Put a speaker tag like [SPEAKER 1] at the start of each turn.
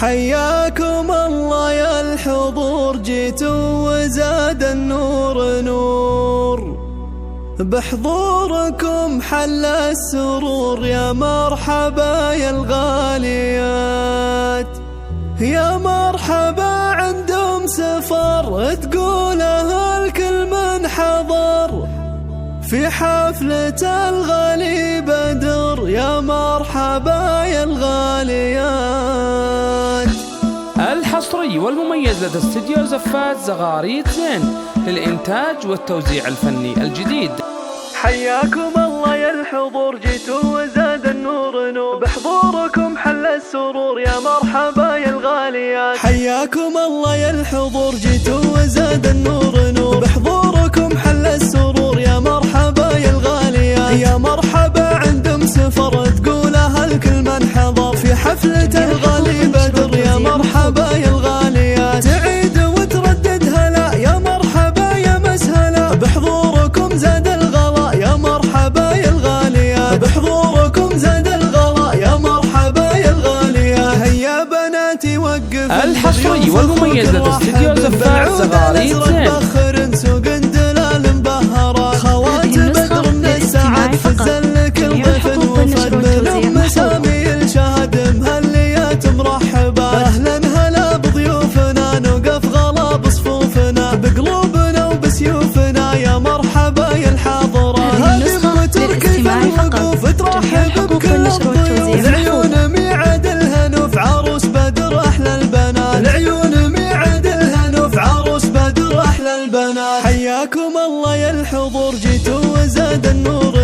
[SPEAKER 1] حياكم الله يا الحضور، جيتوا وزاد النور نور، بحضوركم حل السرور. يا مرحبا يا الغاليات، يا مرحبا عندهم سفر، تقولها الكل من حضر في حفلة الغالي بدر. يا مرحبا يا الغاليات.
[SPEAKER 2] الحصري والمميز لدى استديو زفات زغاريد زين للإنتاج والتوزيع الفني الجديد.
[SPEAKER 1] حياكم الله يا الحضور، جيتوا وزاد النور نور، بحضوركم حل السرور. يا مرحبا يا الغاليات. حياكم الله يا الحضور، جيتوا وزاد النور نور، بحضوركم حل السرور. يا مرحبا يا الغاليات. يا مرحبا عندهم سفر، تقولها الكل من حضر في حفلة الغالي بدر. يا مرحبا يا الغاليات، تعيد وتردد هلا. يا مرحبا يا مسهلا، بحضوركم زاد الغلا. يا مرحبا يا الغاليات، بحضوركم زاد الغلا. يا مرحبا يا الغاليات. هيا بناتي وقف
[SPEAKER 2] الحصري والمميز لدى استديو زفات زغاريد زين.
[SPEAKER 1] سوق دلال مبهرة، خوات بدر من السعد، فزلك الضيف الوفد من مسامي الشهد. مهليات مرحبا، اهلا هلا بضيوفنا، نوقف غلا بصفوفنا، بقلوبنا وبسيوفنا. يا مرحبا يا الحاضرة، هذه متركب الوقوف ترحب بكل الضيوف. العيون ميعاد الهنوف، عروس بدر احلى البنات. العيون ميعاد الهنوف، عروس بدر احلى البنات. حياكم الله يا الحضور، جيتوا وزاد النور